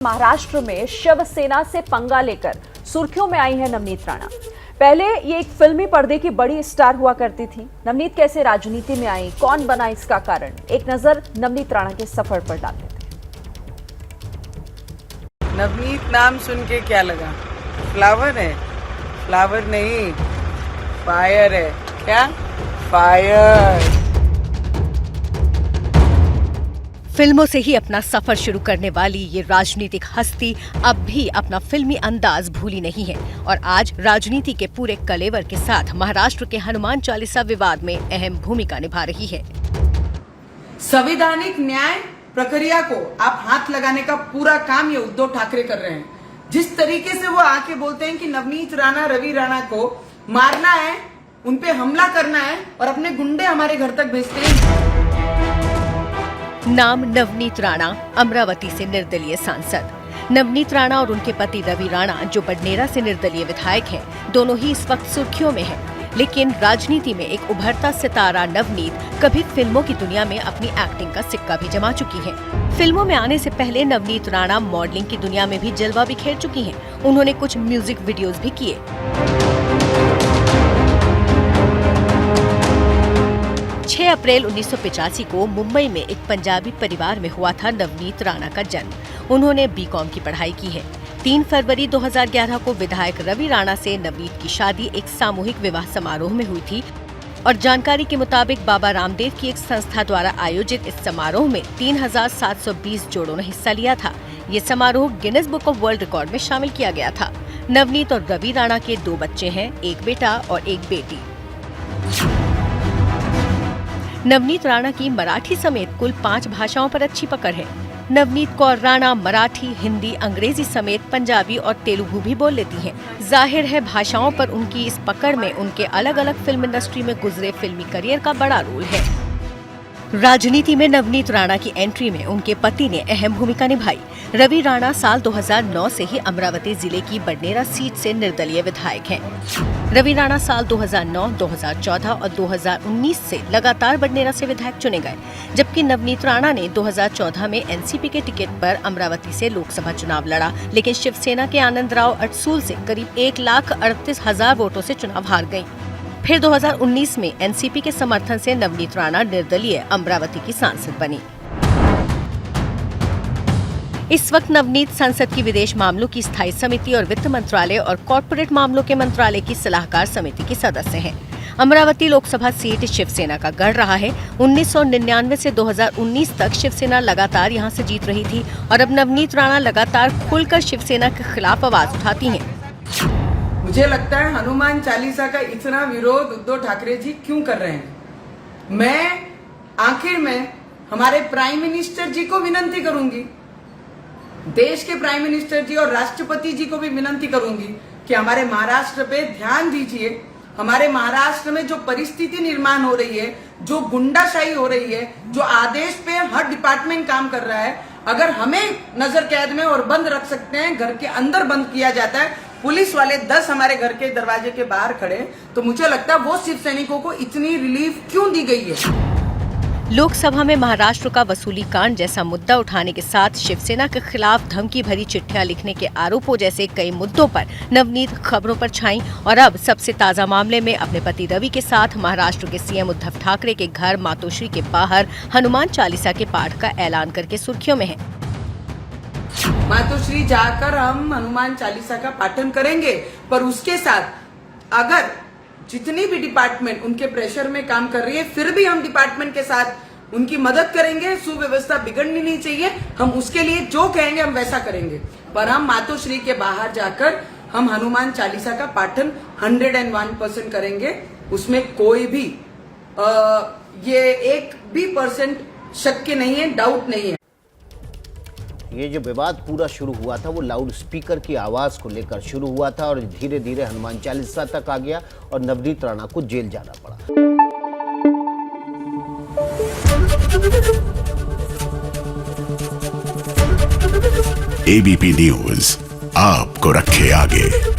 महाराष्ट्र में शिवसेना से पंगा लेकर सुर्खियों में आई है नवनीत राणा। पहले ये एक फिल्मी पर्दे की बड़ी स्टार हुआ करती थी। नवनीत कैसे राजनीति में आई, कौन बना इसका कारण, एक नजर नवनीत राणा के सफर पर डालते थे। नवनीत नाम सुन के क्या लगा? फ्लावर है? फ्लावर नहीं, फायर है। क्या? फायर। फिल्मों से ही अपना सफर शुरू करने वाली ये राजनीतिक हस्ती अब भी अपना फिल्मी अंदाज भूली नहीं है और आज राजनीति के पूरे कलेवर के साथ महाराष्ट्र के हनुमान चालीसा विवाद में अहम भूमिका निभा रही है। संवैधानिक न्याय प्रक्रिया को आप हाथ लगाने का पूरा काम ये उद्धव ठाकरे कर रहे हैं। जिस तरीके से वो आके बोलते हैं कि नवनीत राणा, रवि राणा को मारना है, उनपे हमला करना है और अपने गुंडे हमारे घर तक भेजते हैं। नाम नवनीत राणा, अमरावती से निर्दलीय सांसद। नवनीत राणा और उनके पति रवि राणा, जो बडनेरा से निर्दलीय विधायक हैं, दोनों ही इस वक्त सुर्खियों में हैं। लेकिन राजनीति में एक उभरता सितारा नवनीत कभी फिल्मों की दुनिया में अपनी एक्टिंग का सिक्का भी जमा चुकी है। फिल्मों में आने से पहले नवनीत राणा मॉडलिंग की दुनिया में भी जलवा बिखेर चुकी हैं। उन्होंने कुछ म्यूजिक वीडियोज भी किए। 6 अप्रैल 1985 को मुंबई में एक पंजाबी परिवार में हुआ था नवनीत राणा का जन्म। उन्होंने बीकॉम की पढ़ाई की है। 3 फरवरी 2011 को विधायक रवि राणा से नवनीत की शादी एक सामूहिक विवाह समारोह में हुई थी और जानकारी के मुताबिक बाबा रामदेव की एक संस्था द्वारा आयोजित इस समारोह में 3720 जोड़ों ने हिस्सा लिया था। ये समारोह Guinness book of world record में शामिल किया गया था। नवनीत और रवि राणा के 2 बच्चे हैं, एक बेटा और एक बेटी। नवनीत राणा की मराठी समेत कुल 5 भाषाओं पर अच्छी पकड़ है। नवनीत कौर राणा मराठी, हिंदी, अंग्रेजी समेत पंजाबी और तेलुगु भी बोल लेती हैं। जाहिर है भाषाओं पर उनकी इस पकड़ में उनके अलग अलग फिल्म इंडस्ट्री में गुजरे फिल्मी करियर का बड़ा रोल है। राजनीति में नवनीत राणा की एंट्री में उनके पति ने अहम भूमिका निभाई। रवि राणा साल 2009 से ही अमरावती जिले की बडनेरा सीट से निर्दलीय विधायक हैं। रवि राणा साल 2009, 2014 और 2019 से लगातार बडनेरा से विधायक चुने गए, जबकि नवनीत राणा ने 2014 में एनसीपी के टिकट पर अमरावती से लोकसभा चुनाव लड़ा, लेकिन शिवसेना के आनंदराव अडसूल से करीब 1,38,000 वोटों से चुनाव हार गयी। फिर 2019 में एनसीपी के समर्थन से नवनीत राणा निर्दलीय अमरावती की सांसद बनी। इस वक्त नवनीत संसद की विदेश मामलों की स्थायी समिति और वित्त मंत्रालय और कॉर्पोरेट मामलों के मंत्रालय की सलाहकार समिति की सदस्य हैं। अमरावती लोकसभा सीट शिवसेना का गढ़ रहा है। 1999 से 2019 तक शिवसेना लगातार यहां से जीत रही थी और अब नवनीत राणा लगातार खुलकर शिवसेना के खिलाफ आवाज उठाती हैं। मुझे लगता है हनुमान चालीसा का इतना विरोध उद्धव ठाकरे जी क्यों कर रहे हैं। मैं आखिर में हमारे प्राइम मिनिस्टर जी को विनती करूंगी, देश के प्राइम मिनिस्टर जी और राष्ट्रपति जी को भी विनती करूंगी कि हमारे महाराष्ट्र पे ध्यान दीजिए। हमारे महाराष्ट्र में जो परिस्थिति निर्माण हो रही है, जो गुंडाशाही हो रही है, जो आदेश पे हर डिपार्टमेंट काम कर रहा है, अगर हमें नजर कैद में और बंद रख सकते हैं, घर के अंदर बंद किया जाता है, पुलिस वाले 10 हमारे घर के दरवाजे के बाहर खड़े, तो मुझे लगता है वो शिव सैनिकों को इतनी रिलीफ क्यों दी गई है। लोकसभा में महाराष्ट्र का वसूली कांड जैसा मुद्दा उठाने के साथ शिवसेना के खिलाफ धमकी भरी चिट्ठियां लिखने के आरोपों जैसे कई मुद्दों पर नवनीत खबरों पर छाईं और अब सबसे ताजा मामले में अपने पति रवि के साथ महाराष्ट्र के सीएम उद्धव ठाकरे के घर मातोश्री के बाहर हनुमान चालीसा के पाठ का ऐलान करके सुर्खियों में है। मातोश्री जाकर हम हनुमान चालीसा का पाठन करेंगे, पर उसके साथ अगर जितनी भी डिपार्टमेंट उनके प्रेशर में काम कर रही है, फिर भी हम डिपार्टमेंट के साथ उनकी मदद करेंगे। सुव्यवस्था बिगड़नी नहीं चाहिए, हम उसके लिए जो कहेंगे हम वैसा करेंगे, पर हम मातोश्री के बाहर जाकर हम हनुमान चालीसा का पाठन 101% करेंगे। उसमें कोई भी ये 1% शक नहीं है, डाउट नहीं है। ये जो विवाद पूरा शुरू हुआ था वो लाउड स्पीकर की आवाज को लेकर शुरू हुआ था और धीरे धीरे हनुमान चालीसा तक आ गया और नवनीत राणा को जेल जाना पड़ा। एबीपी न्यूज आपको रखे आगे।